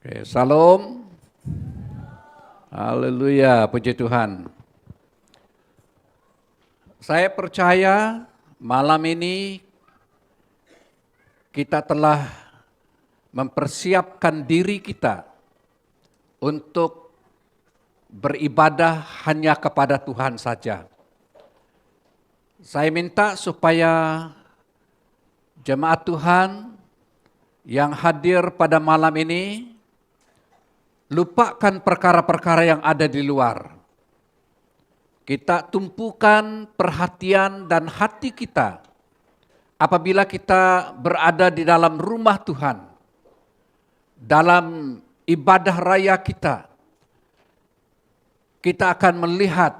Oke, Salam. Haleluya, puji Tuhan. Saya percaya malam ini kita telah mempersiapkan diri kita untuk beribadah hanya kepada Tuhan saja. Saya minta supaya jemaat Tuhan yang hadir pada malam ini lupakan perkara-perkara yang ada di luar. Kita tumpukan perhatian dan hati kita apabila kita berada di dalam rumah Tuhan, dalam ibadah raya kita. Kita akan melihat,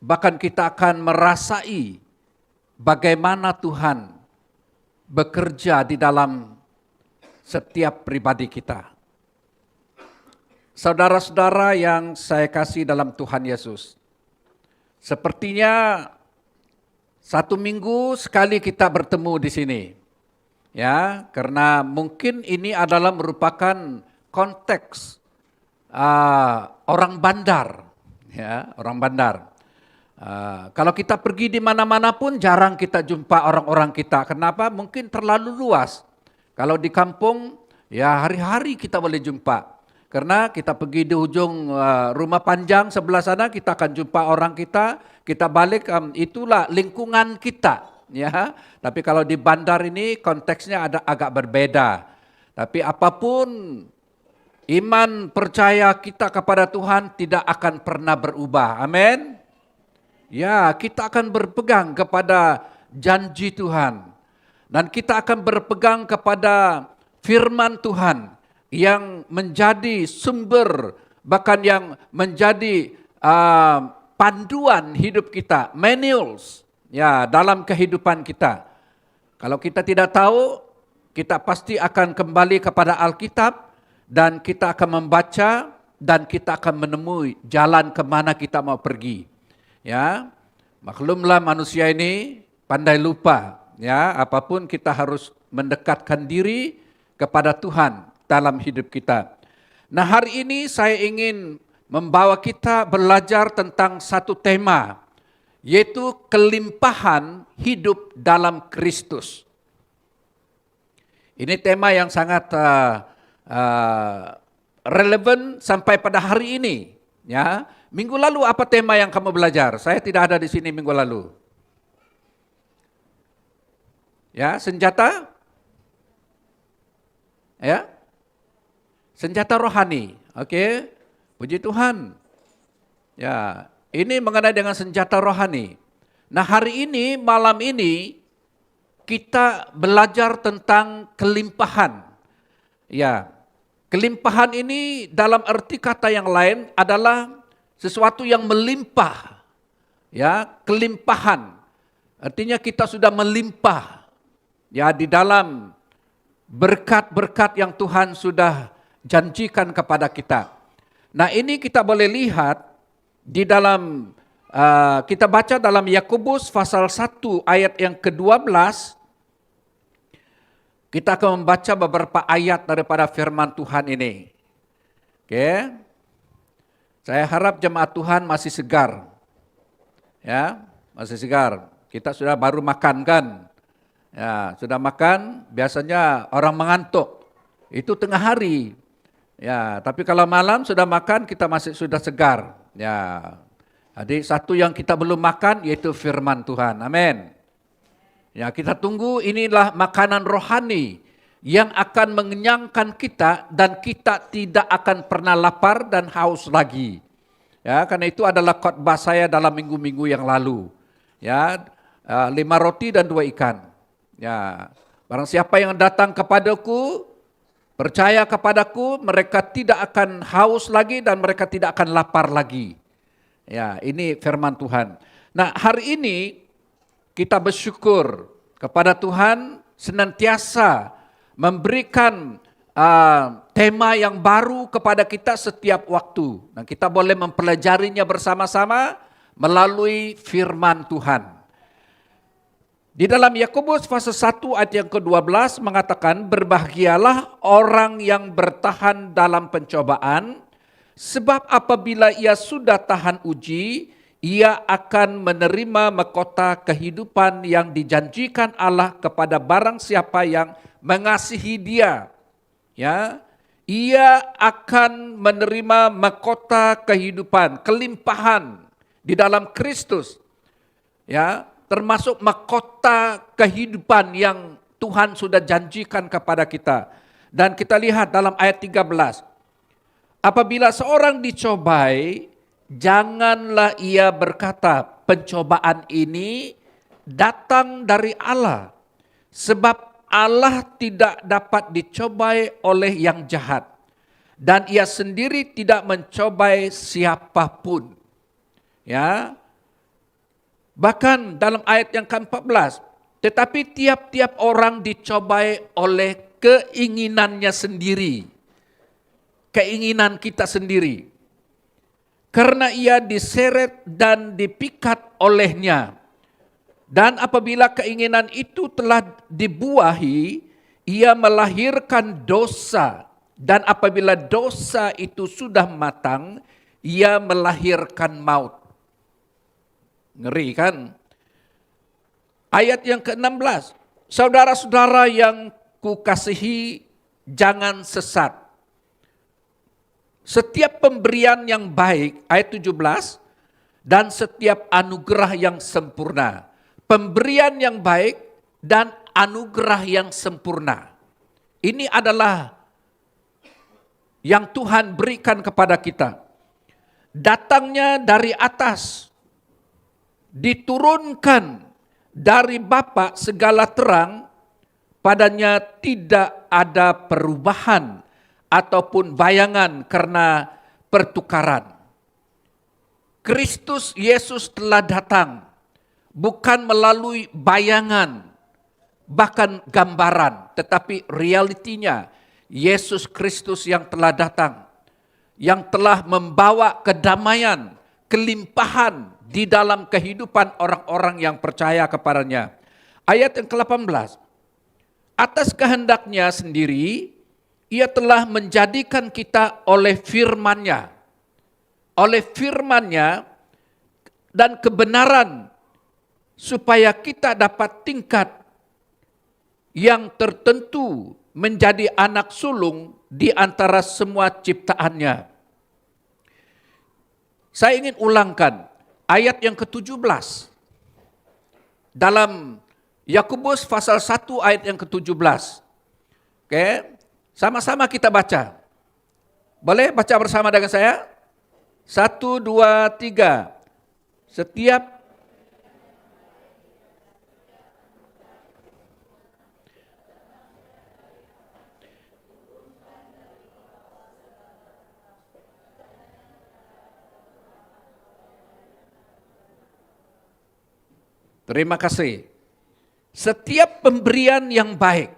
bahkan kita akan merasai bagaimana Tuhan bekerja di dalam setiap pribadi kita. Saudara-saudara yang saya kasih dalam Tuhan Yesus, sepertinya 1 minggu sekali kita bertemu di sini, ya, karena mungkin ini adalah merupakan konteks orang bandar, ya, orang bandar. Kalau kita pergi di mana-mana pun jarang kita jumpa orang-orang kita. Kenapa? Mungkin terlalu luas. Kalau di kampung, ya hari-hari kita boleh jumpa. Karena kita pergi di ujung rumah panjang sebelah sana, kita akan jumpa orang kita balik, itulah lingkungan kita. Ya. Tapi kalau di bandar ini konteksnya agak berbeda. Tapi apapun iman percaya kita kepada Tuhan tidak akan pernah berubah. Amin. Ya, kita akan berpegang kepada janji Tuhan. Dan kita akan berpegang kepada firman Tuhan yang menjadi sumber, bahkan yang menjadi panduan hidup kita, manuals, ya, dalam kehidupan kita. Kalau kita tidak tahu, kita pasti akan kembali kepada Alkitab dan kita akan membaca dan kita akan menemui jalan kemana kita mau pergi. Ya, maklumlah manusia ini pandai lupa. Ya, apapun kita harus mendekatkan diri kepada Tuhan dalam hidup kita. Nah, hari ini saya ingin membawa kita belajar tentang satu tema, yaitu kelimpahan hidup dalam Kristus. Ini tema yang sangat relevan sampai pada hari ini. Ya, minggu lalu apa tema yang kamu belajar? Saya tidak ada di sini minggu lalu. Ya, senjata. Ya. Senjata rohani, oke, puji Tuhan. Ya, ini mengenai dengan senjata rohani. Nah, hari ini, malam ini, kita belajar tentang kelimpahan. Ya, kelimpahan ini dalam arti kata yang lain adalah sesuatu yang melimpah. Ya, kelimpahan. Artinya kita sudah melimpah. Ya, di dalam berkat-berkat yang Tuhan sudah janjikan kepada kita. Nah, ini kita boleh lihat di dalam, kita baca dalam Yakobus pasal 1 ayat yang ke-12. Kita akan membaca beberapa ayat daripada firman Tuhan ini. Oke. Saya harap jemaat Tuhan masih segar. Ya, masih segar. Kita sudah baru makan kan? Ya, sudah makan, biasanya orang mengantuk. Itu tengah hari. Ya, tapi kalau malam sudah makan, kita masih sudah segar. Ya, jadi satu yang kita belum makan yaitu firman Tuhan. Amin. Ya, kita tunggu, inilah makanan rohani yang akan mengenyangkan kita dan kita tidak akan pernah lapar dan haus lagi. Ya, karena itu adalah khotbah saya dalam minggu-minggu yang lalu. Ya, 5 roti dan 2 ikan. Ya, barang siapa yang datang kepadaku, percaya kepadaku, mereka tidak akan haus lagi dan mereka tidak akan lapar lagi. Ya, ini firman Tuhan. Nah, hari ini kita bersyukur kepada Tuhan senantiasa memberikan tema yang baru kepada kita setiap waktu. Dan kita boleh mempelajarinya bersama-sama melalui firman Tuhan. Di dalam Yakobus pasal 1 ayat yang ke-12 mengatakan, berbahagialah orang yang bertahan dalam pencobaan, sebab apabila ia sudah tahan uji, ia akan menerima mahkota kehidupan yang dijanjikan Allah kepada barang siapa yang mengasihi Dia. Ya, ia akan menerima mahkota kehidupan, kelimpahan di dalam Kristus. Ya, termasuk mahkota kehidupan yang Tuhan sudah janjikan kepada kita. Dan kita lihat dalam ayat 13. Apabila seorang dicobai, janganlah ia berkata, pencobaan ini datang dari Allah. Sebab Allah tidak dapat dicobai oleh yang jahat. Dan ia sendiri tidak mencobai siapapun. Ya. Bahkan dalam ayat yang ke-14, tetapi tiap-tiap orang dicobai oleh keinginannya sendiri. Keinginan kita sendiri. Karena ia diseret dan dipikat olehnya. Dan apabila keinginan itu telah dibuahi, ia melahirkan dosa. Dan apabila dosa itu sudah matang, ia melahirkan maut. Ngeri kan? Ayat yang ke-16. Saudara-saudara yang kukasihi, jangan sesat. Setiap pemberian yang baik, ayat 17, dan setiap anugerah yang sempurna. Pemberian yang baik dan anugerah yang sempurna. Ini adalah yang Tuhan berikan kepada kita. Datangnya dari atas, diturunkan dari Bapa segala terang, padanya tidak ada perubahan ataupun bayangan karena pertukaran. Kristus Yesus telah datang bukan melalui bayangan, bahkan gambaran, tetapi realitinya Yesus Kristus yang telah datang, yang telah membawa kedamaian, kelimpahan di dalam kehidupan orang-orang yang percaya kepadanya. Ayat yang ke-18, atas kehendaknya sendiri, ia telah menjadikan kita oleh firman-Nya. Oleh firman-Nya dan kebenaran supaya kita dapat tingkat yang tertentu menjadi anak sulung di antara semua ciptaannya. Saya ingin ulangkan ayat yang ke-17. Dalam Yakobus pasal 1 ayat yang ke-17. Oke. Sama-sama kita baca. Boleh baca bersama dengan saya? 1, 2, 3. Setiap Terima kasih. Setiap pemberian yang baik,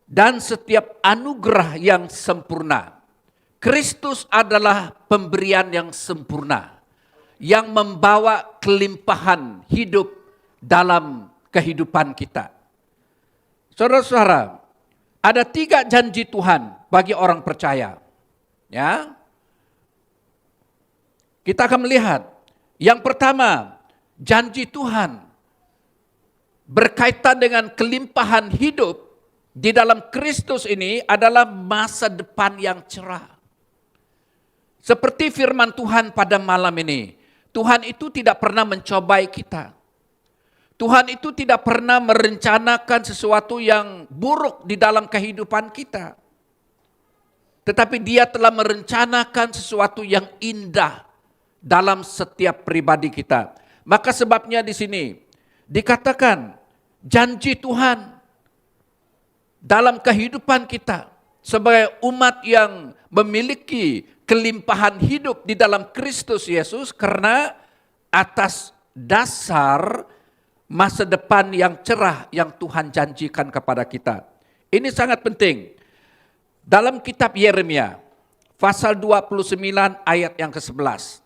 dan setiap anugerah yang sempurna. Kristus adalah pemberian yang sempurna, yang membawa kelimpahan hidup dalam kehidupan kita. Saudara-saudara, ada 3 janji Tuhan bagi orang percaya. Ya, kita akan melihat. Yang pertama, janji Tuhan berkaitan dengan kelimpahan hidup di dalam Kristus ini adalah masa depan yang cerah. Seperti firman Tuhan pada malam ini, Tuhan itu tidak pernah mencobai kita. Tuhan itu tidak pernah merencanakan sesuatu yang buruk di dalam kehidupan kita. Tetapi Dia telah merencanakan sesuatu yang indah dalam setiap pribadi kita. Maka sebabnya di sini dikatakan janji Tuhan dalam kehidupan kita sebagai umat yang memiliki kelimpahan hidup di dalam Kristus Yesus karena atas dasar masa depan yang cerah yang Tuhan janjikan kepada kita. Ini sangat penting. Dalam kitab Yeremia pasal 29 ayat yang ke-11.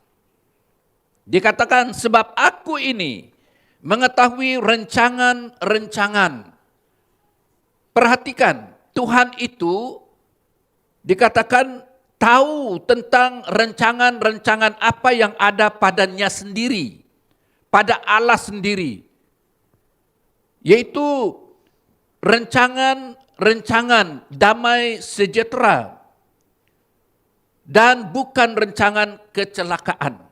Dikatakan, sebab aku ini mengetahui rencangan-rencangan. Perhatikan, Tuhan itu dikatakan tahu tentang rencangan-rencangan apa yang ada padanya sendiri, pada Allah sendiri. Yaitu rencangan damai sejahtera dan bukan rencangan kecelakaan.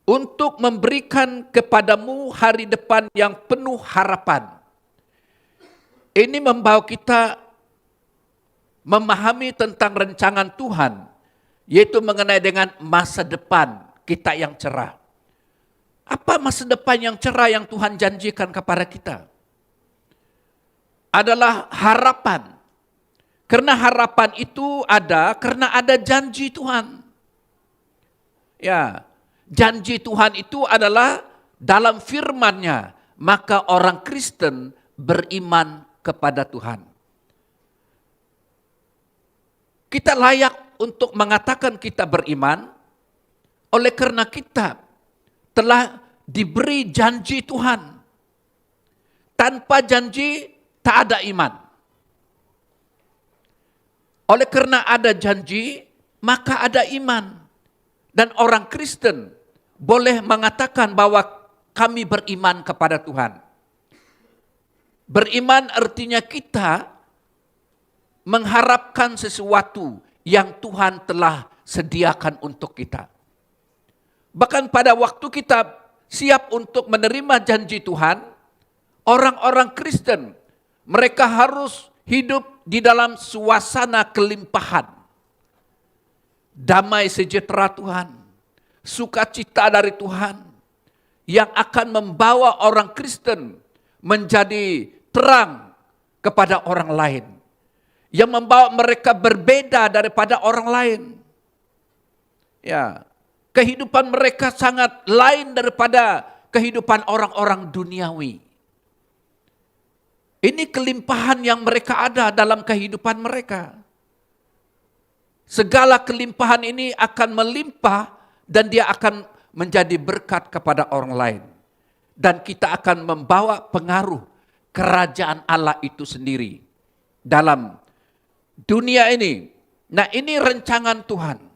Untuk memberikan kepadamu hari depan yang penuh harapan. Ini membawa kita memahami tentang rencangan Tuhan, yaitu mengenai dengan masa depan kita yang cerah. Apa masa depan yang cerah yang Tuhan janjikan kepada kita? Adalah harapan. Karena harapan itu ada karena ada janji Tuhan. Ya, janji Tuhan itu adalah dalam firman-Nya, maka orang Kristen beriman kepada Tuhan. Kita layak untuk mengatakan kita beriman oleh karena kita telah diberi janji Tuhan. Tanpa janji tak ada iman. Oleh karena ada janji, maka ada iman. Dan orang Kristen boleh mengatakan bahwa kami beriman kepada Tuhan. Beriman artinya kita mengharapkan sesuatu yang Tuhan telah sediakan untuk kita. Bahkan pada waktu kita siap untuk menerima janji Tuhan, orang-orang Kristen, mereka harus hidup di dalam suasana kelimpahan. Damai sejahtera Tuhan, sukacita dari Tuhan, yang akan membawa orang Kristen menjadi terang kepada orang lain. Yang membawa mereka berbeda daripada orang lain. Ya, kehidupan mereka sangat lain daripada kehidupan orang-orang duniawi. Ini kelimpahan yang mereka ada dalam kehidupan mereka. Segala kelimpahan ini akan melimpah dan dia akan menjadi berkat kepada orang lain. Dan kita akan membawa pengaruh kerajaan Allah itu sendiri dalam dunia ini. Nah, ini rencangan Tuhan.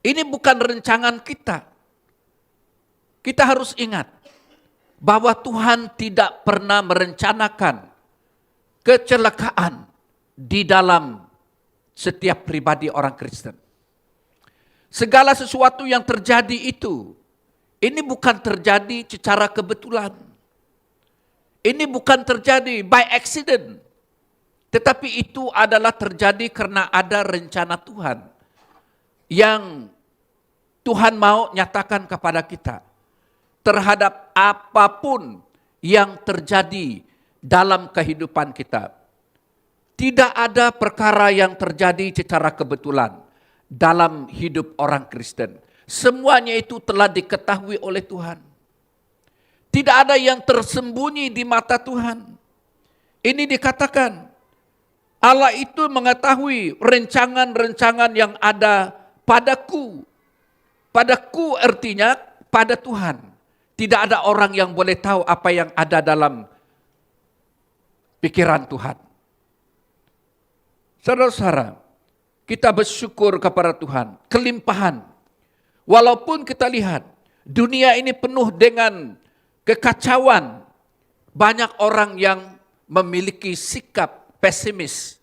Ini bukan rencangan kita. Kita harus ingat bahwa Tuhan tidak pernah merencanakan kecelakaan di dalam setiap pribadi orang Kristen. Segala sesuatu yang terjadi itu, ini bukan terjadi secara kebetulan. Ini bukan terjadi by accident. Tetapi itu adalah terjadi karena ada rencana Tuhan yang Tuhan mau nyatakan kepada kita terhadap apapun yang terjadi dalam kehidupan kita. Tidak ada perkara yang terjadi secara kebetulan dalam hidup orang Kristen. Semuanya itu telah diketahui oleh Tuhan. Tidak ada yang tersembunyi di mata Tuhan. Ini dikatakan Allah itu mengetahui rencangan-rencangan yang ada padaku. Padaku artinya pada Tuhan. Tidak ada orang yang boleh tahu apa yang ada dalam pikiran Tuhan. Saudara-saudara, kita bersyukur kepada Tuhan. Kelimpahan. Walaupun kita lihat dunia ini penuh dengan kekacauan. Banyak orang yang memiliki sikap pesimis.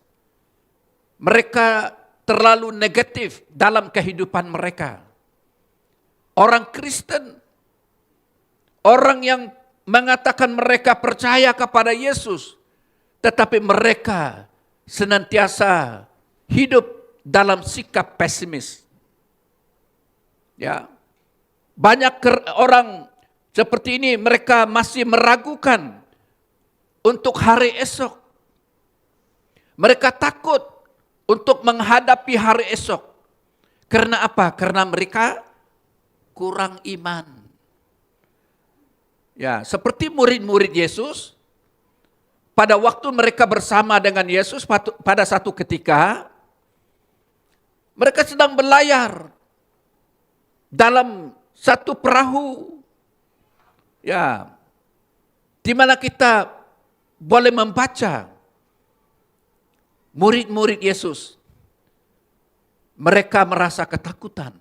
Mereka terlalu negatif dalam kehidupan mereka. Orang Kristen, orang yang mengatakan mereka percaya kepada Yesus, tetapi mereka senantiasa hidup dalam sikap pesimis. Ya. Banyak orang seperti ini, mereka masih meragukan untuk hari esok. Mereka takut untuk menghadapi hari esok. Karena apa? Karena mereka kurang iman. Ya, seperti murid-murid Yesus, pada waktu mereka bersama dengan Yesus pada satu ketika, mereka sedang berlayar dalam satu perahu, ya, di mana kita boleh membaca murid-murid Yesus. Mereka merasa ketakutan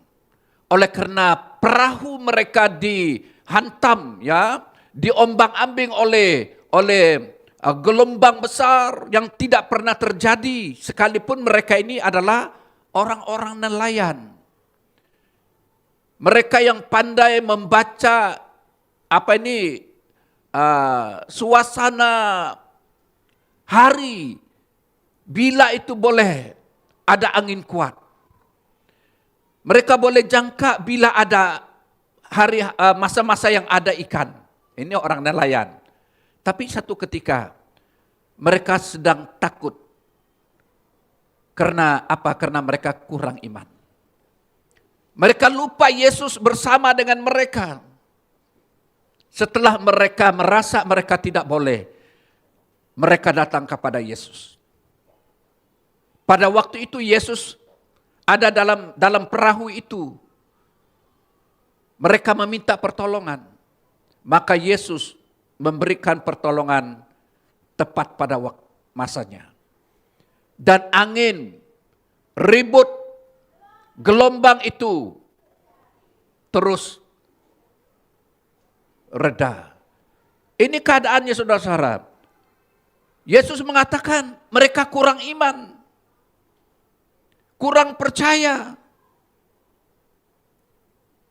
oleh karena perahu mereka dihantam, ya, diombang-ambing oleh gelombang besar yang tidak pernah terjadi sekalipun mereka ini adalah orang-orang nelayan. Mereka yang pandai membaca suasana hari, bila itu boleh ada angin kuat. Mereka boleh jangka bila ada masa-masa yang ada ikan. Ini orang nelayan. Tapi satu ketika mereka sedang takut. Karena apa? Karena mereka kurang iman. Mereka lupa Yesus bersama dengan mereka. Setelah mereka merasa mereka tidak boleh, mereka datang kepada Yesus. Pada waktu itu Yesus ada dalam perahu itu. Mereka meminta pertolongan. Maka Yesus memberikan pertolongan tepat pada masanya. Dan angin, ribut, gelombang itu terus reda. Ini keadaannya saudara-saudara. Yesus mengatakan mereka kurang iman. Kurang percaya.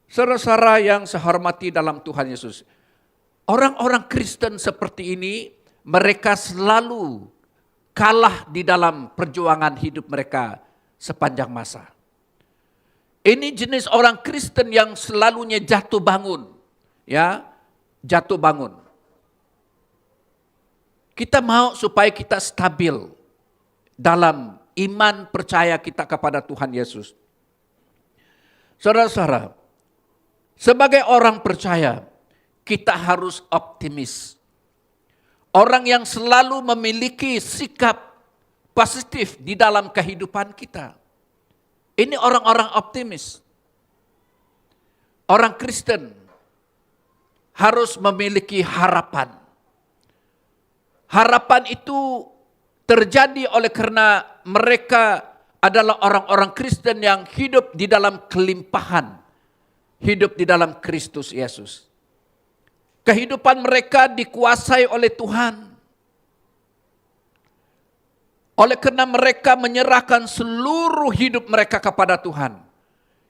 Saudara-saudara yang saya hormati dalam Tuhan Yesus. Orang-orang Kristen seperti ini, mereka selalu kalah di dalam perjuangan hidup mereka sepanjang masa. Ini jenis orang Kristen yang selalunya jatuh bangun. Ya, jatuh bangun. Kita mau supaya kita stabil dalam iman percaya kita kepada Tuhan Yesus. Saudara-saudara, sebagai orang percaya, kita harus optimis. Orang yang selalu memiliki sikap positif di dalam kehidupan kita. Ini orang-orang optimis. Orang Kristen harus memiliki harapan. Harapan itu terjadi oleh karena mereka adalah orang-orang Kristen yang hidup di dalam kelimpahan. Hidup di dalam Kristus Yesus. Kehidupan mereka dikuasai oleh Tuhan. Oleh karena mereka menyerahkan seluruh hidup mereka kepada Tuhan.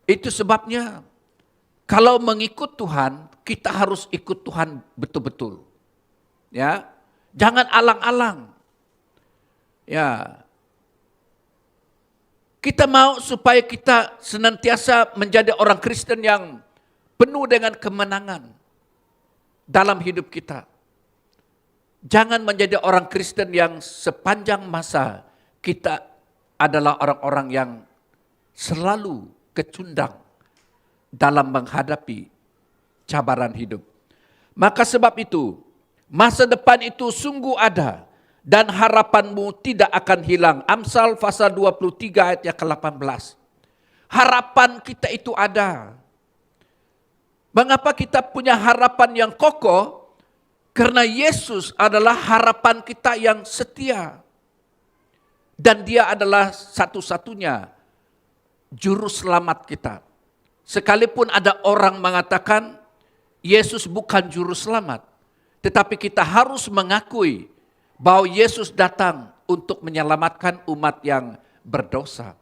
Itu sebabnya kalau mengikut Tuhan, kita harus ikut Tuhan betul-betul. Ya, jangan alang-alang. Ya. Kita mau supaya kita senantiasa menjadi orang Kristen yang penuh dengan kemenangan dalam hidup kita. Jangan menjadi orang Kristen yang sepanjang masa kita adalah orang-orang yang selalu kecundang dalam menghadapi cabaran hidup. Maka sebab itu, masa depan itu sungguh ada dan harapanmu tidak akan hilang. Amsal pasal 23 ayat yang ke-18. Harapan kita itu ada. Mengapa kita punya harapan yang kokoh? Karena Yesus adalah harapan kita yang setia. Dan dia adalah satu-satunya juru selamat kita. Sekalipun ada orang mengatakan Yesus bukan juru selamat. Tetapi kita harus mengakui bahwa Yesus datang untuk menyelamatkan umat yang berdosa.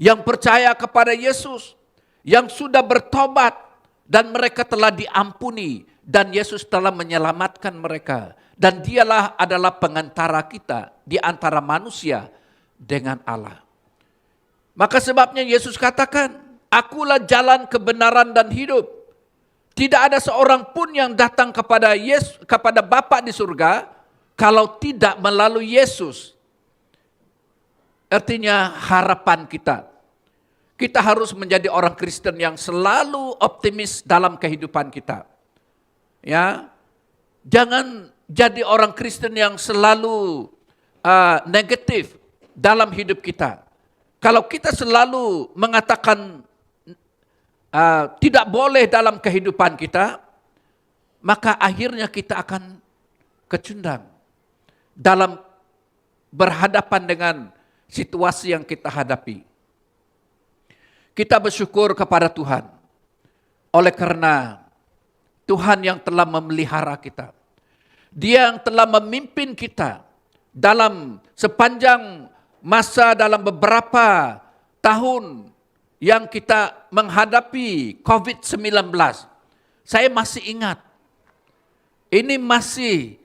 Yang percaya kepada Yesus, yang sudah bertobat dan mereka telah diampuni dan Yesus telah menyelamatkan mereka. Dan dialah adalah pengantara kita di antara manusia dengan Allah. Maka sebabnya Yesus katakan, akulah jalan kebenaran dan hidup. Tidak ada seorang pun yang datang kepada Yesus, kepada Bapa di surga, kalau tidak melalui Yesus. Artinya harapan kita. Kita harus menjadi orang Kristen yang selalu optimis dalam kehidupan kita. Ya, jangan jadi orang Kristen yang selalu negatif dalam hidup kita. Kalau kita selalu mengatakan tidak boleh dalam kehidupan kita, maka akhirnya kita akan kecundang dalam berhadapan dengan situasi yang kita hadapi. Kita bersyukur kepada Tuhan oleh karena Tuhan yang telah memelihara kita. Dia yang telah memimpin kita dalam sepanjang masa dalam beberapa tahun yang kita menghadapi COVID-19. Saya masih ingat, ini masih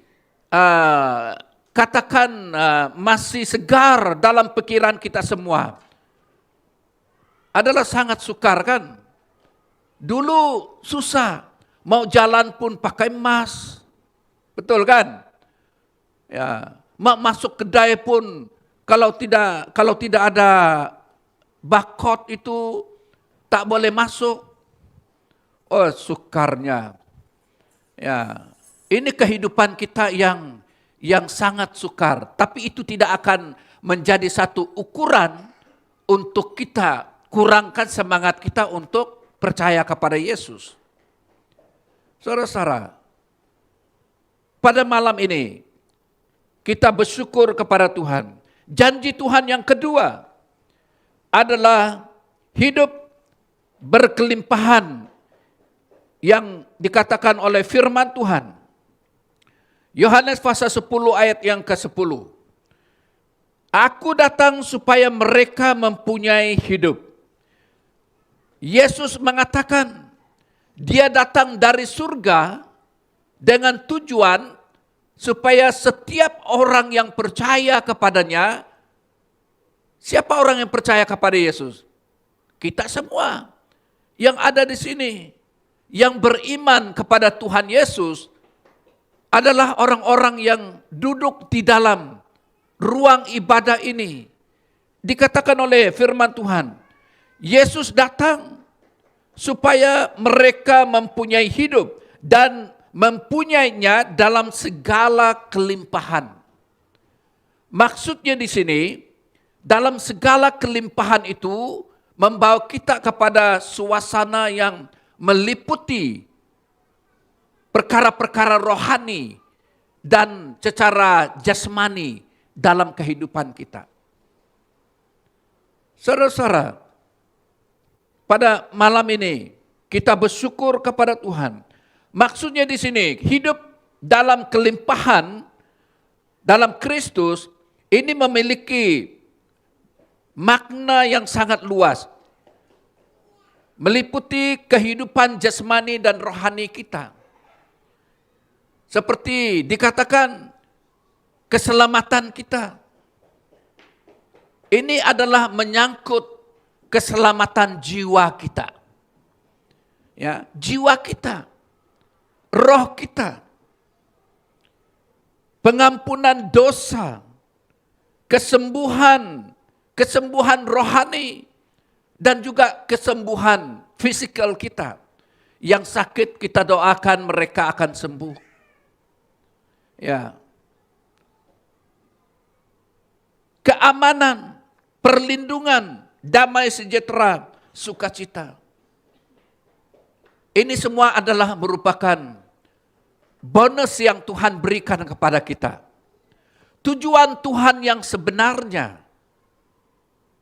masih segar dalam pikiran kita semua. Adalah sangat sukar kan? Dulu susah, mau jalan pun pakai mask. Betul kan? Ya, masuk kedai pun kalau tidak ada barcode itu tak boleh masuk. Oh, sukarnya. Ya, ini kehidupan kita yang sangat sukar, tapi itu tidak akan menjadi satu ukuran untuk kita kurangkan semangat kita untuk percaya kepada Yesus. Saudara-saudara, pada malam ini kita bersyukur kepada Tuhan. Janji Tuhan yang kedua adalah hidup berkelimpahan yang dikatakan oleh firman Tuhan. Yohanes pasal 10 ayat yang ke-10. Aku datang supaya mereka mempunyai hidup. Yesus mengatakan dia datang dari surga dengan tujuan supaya setiap orang yang percaya kepadanya, siapa orang yang percaya kepada Yesus? Kita semua yang ada di sini, yang beriman kepada Tuhan Yesus, adalah orang-orang yang duduk di dalam ruang ibadah ini. Dikatakan oleh firman Tuhan, Yesus datang supaya mereka mempunyai hidup dan mempunyainya dalam segala kelimpahan. Maksudnya di sini, dalam segala kelimpahan itu membawa kita kepada suasana yang meliputi perkara-perkara rohani dan secara jasmani dalam kehidupan kita. Saudara-saudara, pada malam ini kita bersyukur kepada Tuhan. Maksudnya di sini, hidup dalam kelimpahan dalam Kristus ini memiliki makna yang sangat luas. Meliputi kehidupan jasmani dan rohani kita. Seperti dikatakan keselamatan kita. Ini adalah menyangkut keselamatan jiwa kita. Ya, jiwa kita. Roh kita, pengampunan dosa, kesembuhan rohani, dan juga kesembuhan fisikal kita. Yang sakit kita doakan mereka akan sembuh. Ya. Keamanan, perlindungan, damai sejahtera, sukacita. Ini semua adalah merupakan bonus yang Tuhan berikan kepada kita. Tujuan Tuhan yang sebenarnya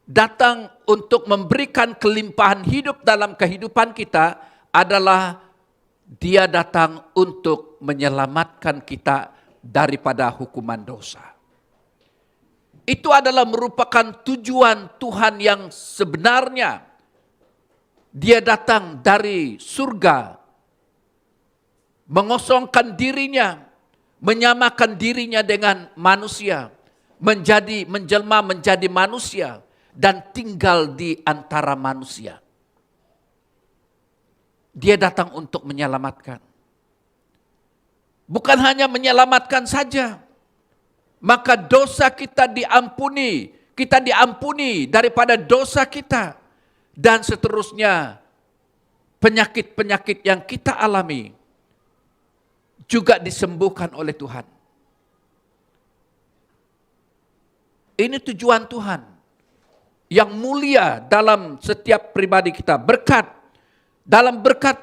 datang untuk memberikan kelimpahan hidup dalam kehidupan kita adalah Dia datang untuk menyelamatkan kita daripada hukuman dosa. Itu adalah merupakan tujuan Tuhan yang sebenarnya. Dia datang dari surga, mengosongkan dirinya, menyamakan dirinya dengan manusia, menjelma menjadi manusia, dan tinggal di antara manusia. Dia datang untuk menyelamatkan. Bukan hanya menyelamatkan saja, maka dosa kita diampuni daripada dosa kita. Dan seterusnya, penyakit-penyakit yang kita alami juga disembuhkan oleh Tuhan. Ini tujuan Tuhan yang mulia dalam setiap pribadi kita. Berkat dalam berkat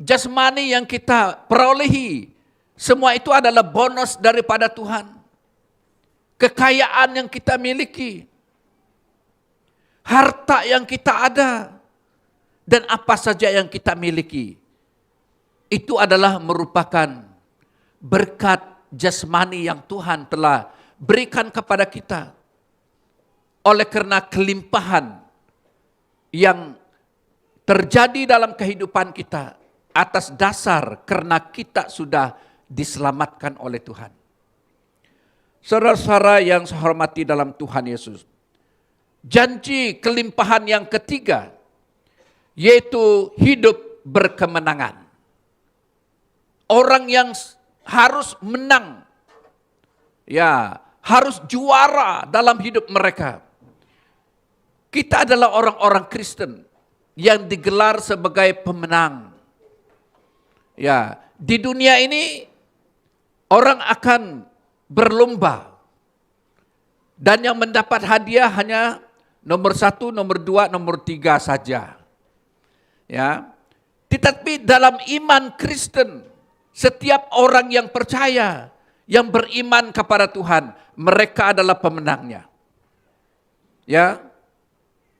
jasmani yang kita perolehi, semua itu adalah bonus daripada Tuhan. Kekayaan yang kita miliki, harta yang kita ada, dan apa saja yang kita miliki, itu adalah merupakan berkat jasmani yang Tuhan telah berikan kepada kita. Oleh karena kelimpahan yang terjadi dalam kehidupan kita atas dasar karena kita sudah diselamatkan oleh Tuhan. Saudara-saudara yang saya hormati dalam Tuhan Yesus, janji kelimpahan yang ketiga yaitu hidup berkemenangan. Orang yang harus menang, ya, harus juara dalam hidup mereka. Kita adalah orang-orang Kristen yang digelar sebagai pemenang. Ya, di dunia ini orang akan berlomba. Dan yang mendapat hadiah hanya nomor 1, nomor 2, nomor 3 saja. Ya. Tetapi dalam iman Kristen, setiap orang yang percaya, yang beriman kepada Tuhan, mereka adalah pemenangnya. Ya.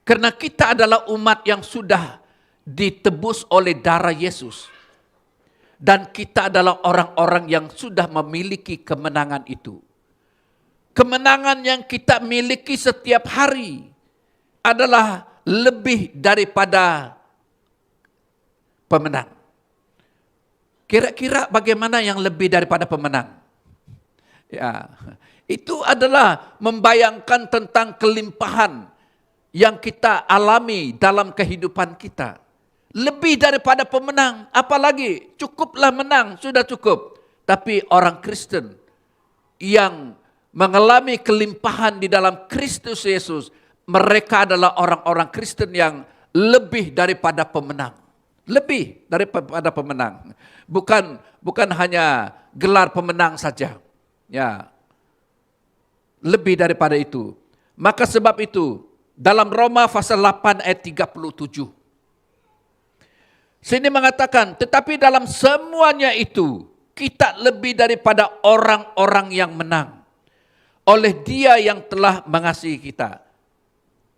Karena kita adalah umat yang sudah ditebus oleh darah Yesus. Dan kita adalah orang-orang yang sudah memiliki kemenangan itu. Kemenangan yang kita miliki setiap hari adalah lebih daripada pemenang. Kira-kira bagaimana yang lebih daripada pemenang? Ya, itu adalah membayangkan tentang kelimpahan yang kita alami dalam kehidupan kita. Lebih daripada pemenang, apalagi cukuplah menang, sudah cukup. Tapi orang Kristen yang mengalami kelimpahan di dalam Kristus Yesus, mereka adalah orang-orang Kristen yang lebih daripada pemenang. Lebih daripada pemenang. Bukan hanya gelar pemenang saja. Ya. Lebih daripada itu. Maka sebab itu, dalam Roma pasal 8 ayat 37. Sini mengatakan, tetapi dalam semuanya itu, kita lebih daripada orang-orang yang menang. Oleh Dia yang telah mengasihi kita.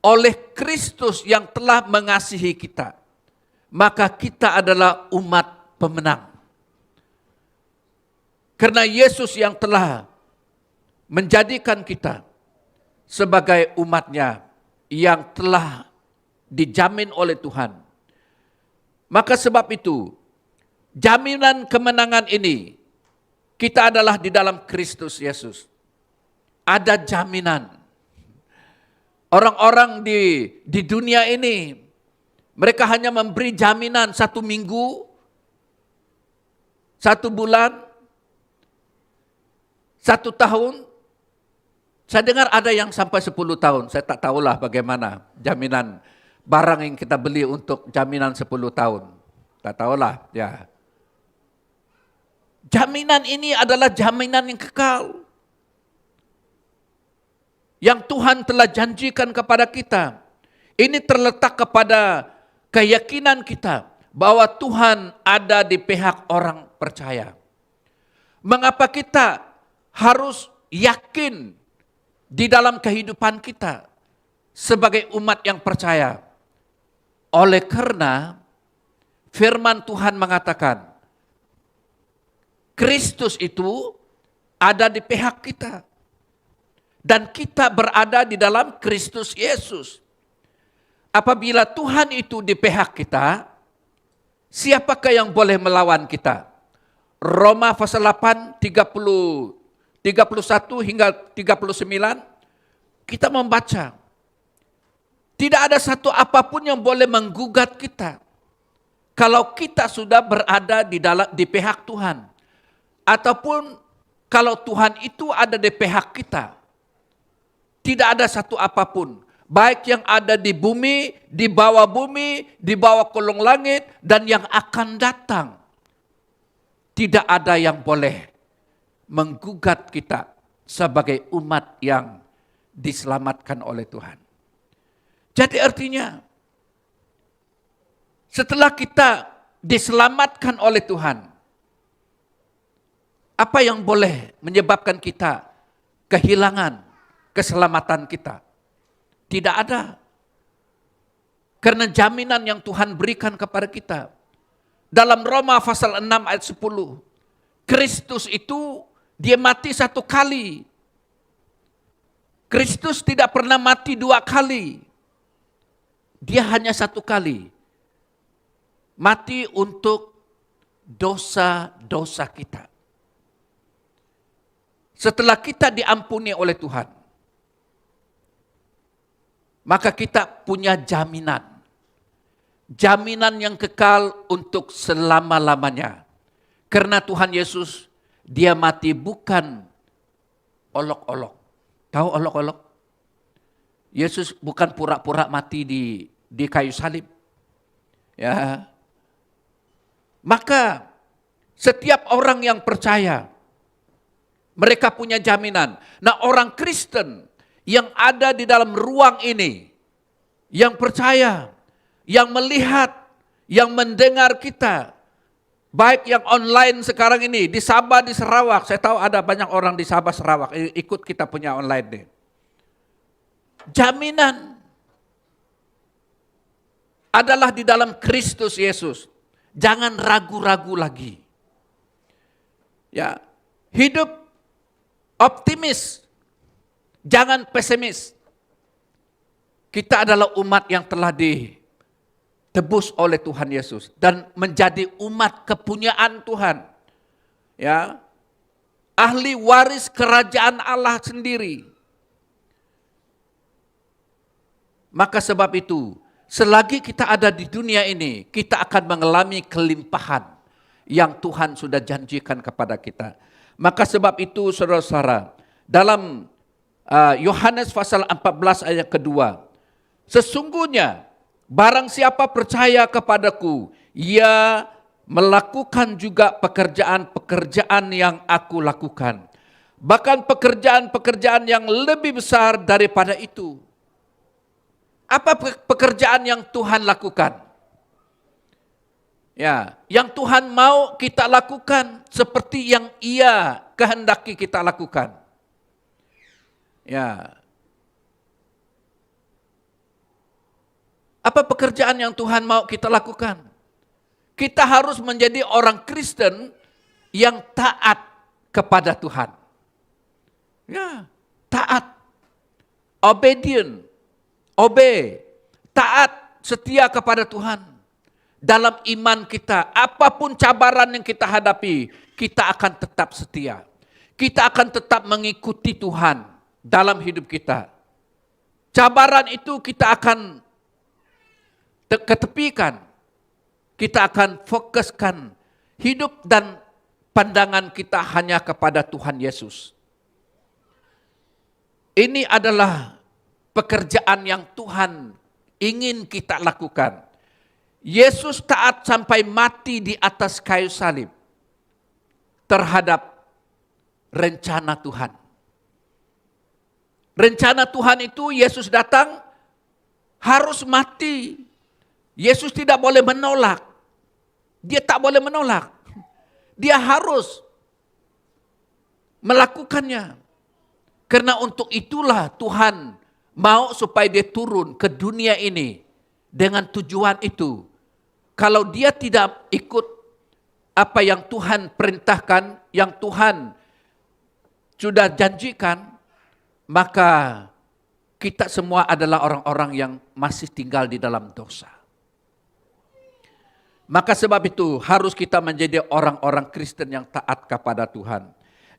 Oleh Kristus yang telah mengasihi kita. Maka kita adalah umat pemenang. Karena Yesus yang telah menjadikan kita sebagai umatnya yang telah dijamin oleh Tuhan. Maka sebab itu, jaminan kemenangan ini, kita adalah di dalam Kristus Yesus. Ada jaminan. Orang-orang di dunia ini, mereka hanya memberi jaminan 1 minggu, 1 bulan, 1 tahun. Saya dengar ada yang sampai 10 tahun. Saya tak tahulah bagaimana jaminan barang yang kita beli untuk jaminan 10 tahun. Tak tahulah, ya. Jaminan ini adalah jaminan yang kekal. Yang Tuhan telah janjikan kepada kita. Ini terletak kepada keyakinan kita bahwa Tuhan ada di pihak orang percaya. Mengapa kita harus yakin di dalam kehidupan kita sebagai umat yang percaya? Oleh karena firman Tuhan mengatakan, Kristus itu ada di pihak kita. Dan kita berada di dalam Kristus Yesus. Apabila Tuhan itu di pihak kita, siapakah yang boleh melawan kita? Roma pasal 8, 31 hingga 39, kita membaca. Tidak ada satu apapun yang boleh menggugat kita. Kalau kita sudah berada di pihak Tuhan. Ataupun kalau Tuhan itu ada di pihak kita. Tidak ada satu apapun, baik yang ada di bumi, di bawah kolong langit, dan yang akan datang. Tidak ada yang boleh menggugat kita sebagai umat yang diselamatkan oleh Tuhan. Jadi artinya, Setelah kita diselamatkan oleh Tuhan, apa yang boleh menyebabkan kita kehilangan keselamatan kita? Tidak ada. Karena jaminan yang Tuhan berikan kepada kita. Dalam Roma pasal 6 ayat 10, Kristus itu dia mati satu kali. Kristus tidak pernah mati dua kali. Dia hanya satu kali. Mati untuk dosa-dosa kita. Setelah kita diampuni oleh Tuhan, maka kita punya jaminan. Jaminan yang kekal untuk selama-lamanya. Karena Tuhan Yesus, dia mati bukan olok-olok. Tahu olok-olok? Yesus bukan pura-pura mati di kayu salib. Ya. Maka setiap orang yang percaya, mereka punya jaminan. Nah, orang Kristen yang ada di dalam ruang ini, yang percaya, yang melihat, yang mendengar kita, baik yang online sekarang ini, di Sabah, di Sarawak. Saya tahu ada banyak orang di Sabah, Sarawak, ikut kita punya online nih. Jaminan adalah di dalam Kristus Yesus. Jangan ragu-ragu lagi. Ya, hidup optimis. Jangan pesimis. Kita adalah umat yang telah ditebus oleh Tuhan Yesus dan menjadi umat kepunyaan Tuhan. Ya. Ahli waris kerajaan Allah sendiri. Maka sebab itu, selagi kita ada di dunia ini, kita akan mengalami kelimpahan yang Tuhan sudah janjikan kepada kita. Maka sebab itu saudara-saudara, dalam Yohanes pasal 14 ayat kedua, sesungguhnya barang siapa percaya kepadaku, ia melakukan juga pekerjaan-pekerjaan yang aku lakukan. Bahkan pekerjaan-pekerjaan yang lebih besar daripada itu. Apa pekerjaan yang Tuhan lakukan? Ya, yang Tuhan mau kita lakukan seperti yang Ia kehendaki kita lakukan. Ya. Apa pekerjaan yang Tuhan mau kita lakukan? Kita harus menjadi orang Kristen yang taat kepada Tuhan. Ya, taat. Obedient. Obey, taat, setia kepada Tuhan. Dalam iman kita, apapun cabaran yang kita hadapi, kita akan tetap setia. Kita akan tetap mengikuti Tuhan dalam hidup kita. Cabaran itu kita akan ketepikan. Kita akan fokuskan hidup dan pandangan kita hanya kepada Tuhan Yesus. Ini adalah pekerjaan yang Tuhan ingin kita lakukan. Yesus taat sampai mati di atas kayu salib terhadap rencana Tuhan. Rencana Tuhan itu Yesus datang harus mati. Yesus tidak boleh menolak. Dia tak boleh menolak. Dia harus melakukannya. Karena untuk itulah Tuhan mau supaya dia turun ke dunia ini dengan tujuan itu. Kalau dia tidak ikut apa yang Tuhan perintahkan, yang Tuhan sudah janjikan, maka kita semua adalah orang-orang yang masih tinggal di dalam dosa. Maka sebab itu harus kita menjadi orang-orang Kristen yang taat kepada Tuhan.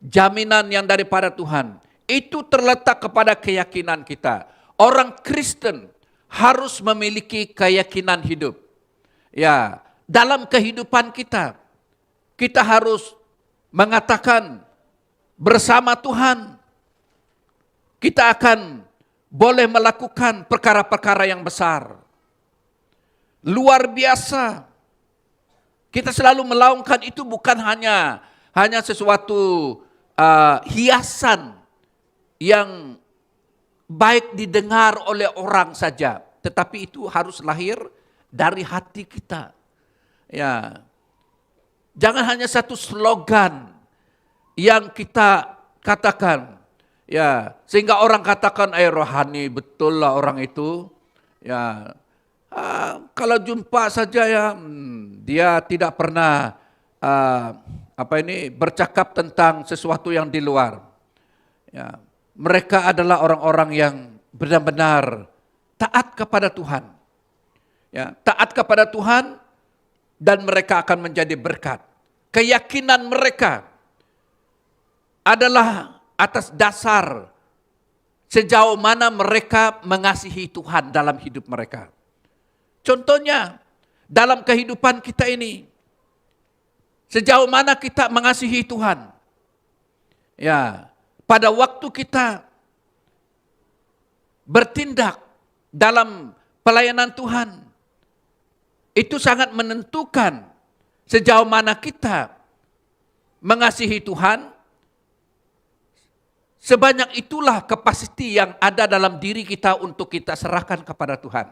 Jaminan yang daripada Tuhan itu terletak kepada keyakinan kita. Orang Kristen harus memiliki keyakinan hidup. Ya, dalam kehidupan kita, kita harus mengatakan bersama Tuhan, kita akan boleh melakukan perkara-perkara yang besar. Luar biasa. Kita selalu melakukan itu bukan hanya sesuatu hiasan yang baik didengar oleh orang saja, tetapi itu harus lahir dari hati kita. Ya, jangan hanya satu slogan yang kita katakan, ya, sehingga orang katakan, rohani betul lah orang itu. Ya, kalau jumpa saja ya, dia tidak pernah bercakap tentang sesuatu yang di luar. Ya, mereka adalah orang-orang yang benar-benar taat kepada Tuhan. Ya, taat kepada Tuhan dan mereka akan menjadi berkat. Keyakinan mereka adalah atas dasar sejauh mana mereka mengasihi Tuhan dalam hidup mereka. Contohnya, dalam kehidupan kita ini, sejauh mana kita mengasihi Tuhan. Ya, pada waktu kita bertindak dalam pelayanan Tuhan, itu sangat menentukan sejauh mana kita mengasihi Tuhan. Sebanyak itulah kapasiti yang ada dalam diri kita untuk kita serahkan kepada Tuhan.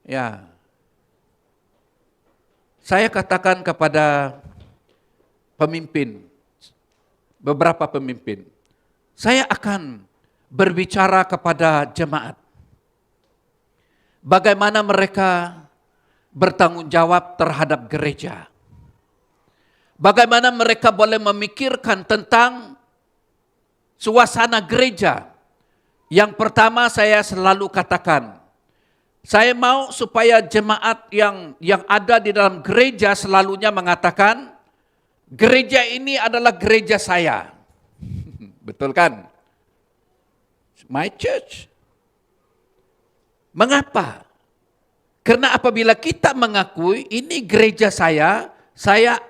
Ya, saya katakan kepada pemimpin, beberapa pemimpin, saya akan berbicara kepada jemaat. Bagaimana mereka bertanggung jawab terhadap gereja. Bagaimana mereka boleh memikirkan tentang suasana gereja. Yang pertama saya selalu katakan, saya mau supaya jemaat yang ada di dalam gereja selalunya mengatakan, gereja ini adalah gereja saya. Betul kan? My church. Mengapa? Karena apabila kita mengakui ini gereja saya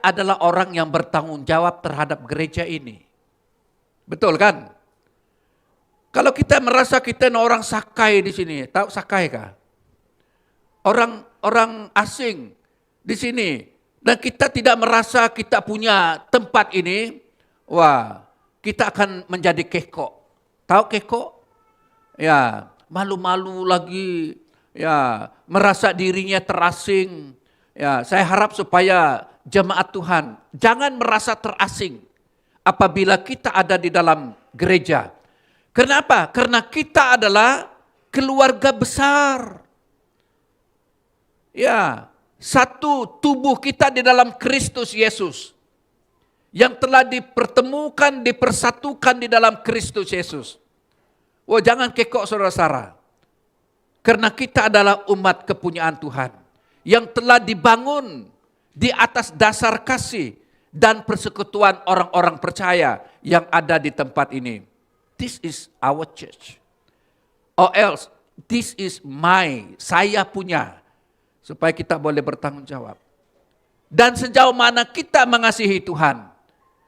adalah orang yang bertanggung jawab terhadap gereja ini. Betul kan? Kalau kita merasa kita orang Sakai di sini, tahu Sakai kah? Orang asing di sini, dan kita tidak merasa kita punya tempat ini, wah, kita akan menjadi kekok. Tahu kekok? Ya, malu-malu lagi, ya, merasa dirinya terasing. Ya, saya harap supaya jemaat Tuhan jangan merasa terasing apabila kita ada di dalam gereja. Kenapa? Karena kita adalah keluarga besar. Ya, satu tubuh kita di dalam Kristus Yesus yang telah dipertemukan, dipersatukan di dalam Kristus Yesus. Wah, jangan kekok saudara-saudara. Karena kita adalah umat kepunyaan Tuhan yang telah dibangun di atas dasar kasih dan persekutuan orang-orang percaya yang ada di tempat ini. This is our church. Or else, this is saya punya. Supaya kita boleh bertanggung jawab. Dan sejauh mana kita mengasihi Tuhan,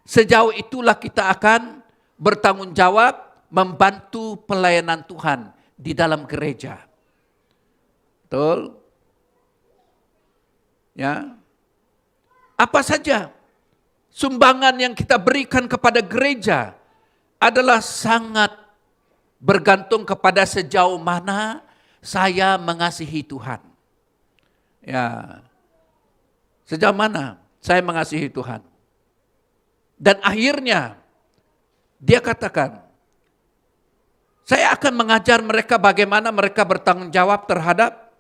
sejauh itulah kita akan bertanggung jawab membantu pelayanan Tuhan di dalam gereja. Betul? Ya. Apa saja sumbangan yang kita berikan kepada gereja adalah sangat bergantung kepada sejauh mana saya mengasihi Tuhan. Ya, sejauh mana saya mengasihi Tuhan. Dan akhirnya dia katakan, saya akan mengajar mereka bagaimana mereka bertanggung jawab terhadap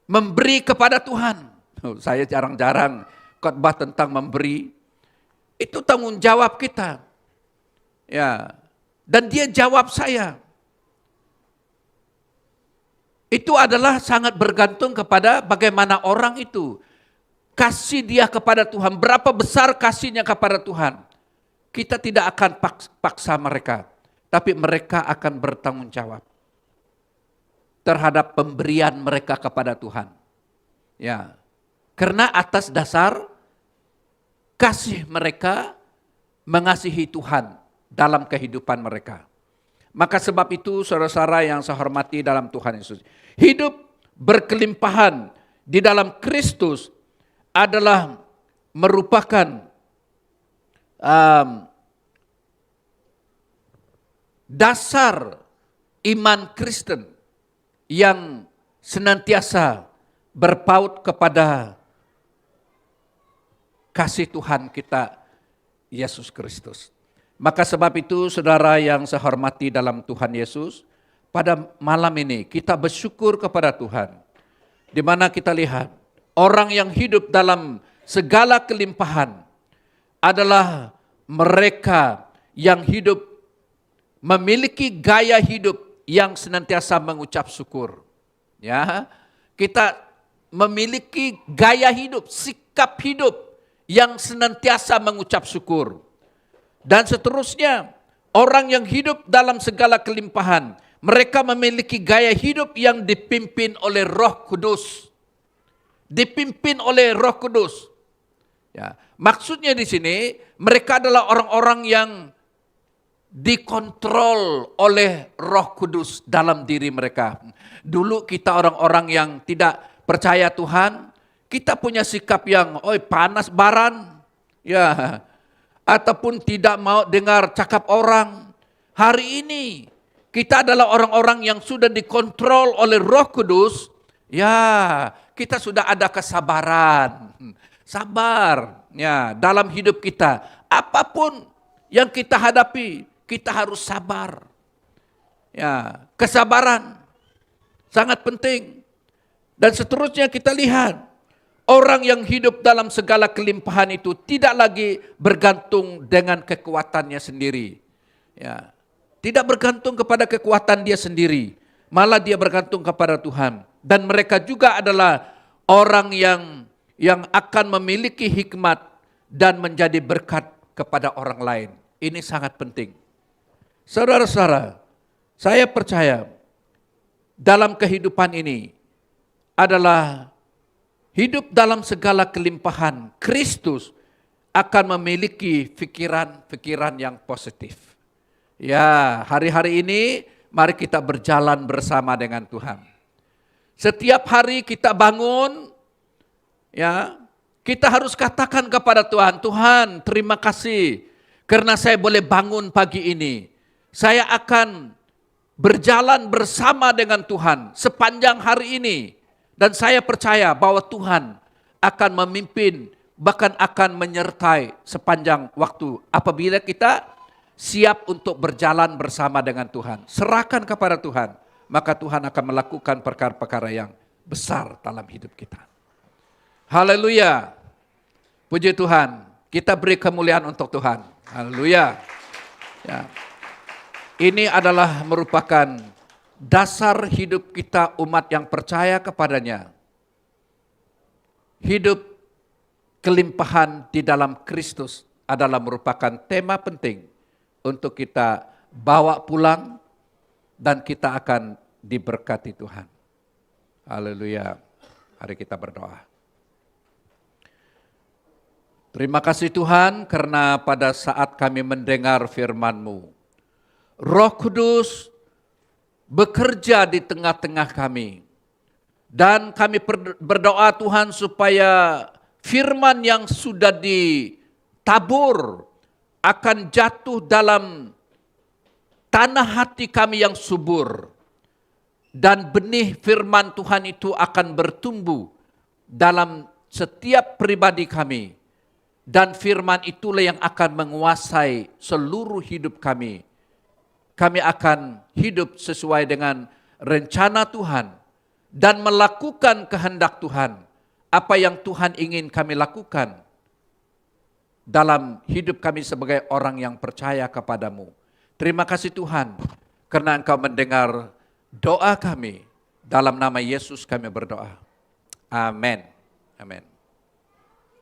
memberi kepada Tuhan. Saya jarang-jarang khotbah tentang memberi. Itu tanggung jawab kita. Ya, dan dia jawab saya. Itu adalah sangat bergantung kepada bagaimana orang itu kasih dia kepada Tuhan. Berapa besar kasihnya kepada Tuhan. Kita tidak akan paksa mereka. Tapi mereka akan bertanggung jawab terhadap pemberian mereka kepada Tuhan. Ya, karena atas dasar kasih mereka mengasihi Tuhan dalam kehidupan mereka. Maka sebab itu saudara-saudara yang saya hormati dalam Tuhan Yesus, hidup berkelimpahan di dalam Kristus adalah merupakan dasar iman Kristen yang senantiasa berpaut kepada kasih Tuhan kita Yesus Kristus. Maka sebab itu saudara yang saya hormati dalam Tuhan Yesus, pada malam ini kita bersyukur kepada Tuhan. Di mana kita lihat orang yang hidup dalam segala kelimpahan adalah mereka yang hidup memiliki gaya hidup yang senantiasa mengucap syukur. Ya, kita memiliki gaya hidup, sikap hidup yang senantiasa mengucap syukur. Dan seterusnya, orang yang hidup dalam segala kelimpahan, mereka memiliki gaya hidup yang dipimpin oleh Roh Kudus. Dipimpin oleh Roh Kudus. Ya, maksudnya di sini mereka adalah orang-orang yang dikontrol oleh Roh Kudus dalam diri mereka. Dulu kita orang-orang yang tidak percaya Tuhan, kita punya sikap yang panas baran, ya, ataupun tidak mau dengar cakap orang. Hari ini kita adalah orang-orang yang sudah dikontrol oleh Roh Kudus, ya, kita sudah ada kesabaran, sabar, ya, dalam hidup kita. Apapun yang kita hadapi, kita harus sabar. Ya, kesabaran sangat penting. Dan seterusnya kita lihat orang yang hidup dalam segala kelimpahan itu tidak lagi bergantung dengan kekuatannya sendiri. Ya, tidak bergantung kepada kekuatan dia sendiri, malah dia bergantung kepada Tuhan. Dan mereka juga adalah orang yang akan memiliki hikmat dan menjadi berkat kepada orang lain. Ini sangat penting. Saudara-saudara, saya percaya dalam kehidupan ini adalah hidup dalam segala kelimpahan. Kristus akan memiliki pikiran-pikiran yang positif. Ya, hari-hari ini mari kita berjalan bersama dengan Tuhan. Setiap hari kita bangun, ya, kita harus katakan kepada Tuhan, Tuhan terima kasih karena saya boleh bangun pagi ini. Saya akan berjalan bersama dengan Tuhan sepanjang hari ini. Dan saya percaya bahwa Tuhan akan memimpin, bahkan akan menyertai sepanjang waktu. Apabila kita siap untuk berjalan bersama dengan Tuhan. Serahkan kepada Tuhan, maka Tuhan akan melakukan perkara-perkara yang besar dalam hidup kita. Haleluya. Puji Tuhan. Kita beri kemuliaan untuk Tuhan. Haleluya. Ya. Ini adalah merupakan dasar hidup kita umat yang percaya kepadanya. Hidup kelimpahan di dalam Kristus adalah merupakan tema penting untuk kita bawa pulang dan kita akan diberkati Tuhan. Haleluya. Mari kita berdoa. Terima kasih Tuhan karena pada saat kami mendengar firman-Mu, Roh Kudus bekerja di tengah-tengah kami. Dan kami berdoa Tuhan supaya firman yang sudah ditabur akan jatuh dalam tanah hati kami yang subur. Dan benih firman Tuhan itu akan bertumbuh dalam setiap pribadi kami. Dan firman itulah yang akan menguasai seluruh hidup kami. Kami akan hidup sesuai dengan rencana Tuhan dan melakukan kehendak Tuhan. Apa yang Tuhan ingin kami lakukan dalam hidup kami sebagai orang yang percaya kepadamu. Terima kasih Tuhan karena Engkau mendengar doa kami. Dalam nama Yesus kami berdoa. Amin. Amin.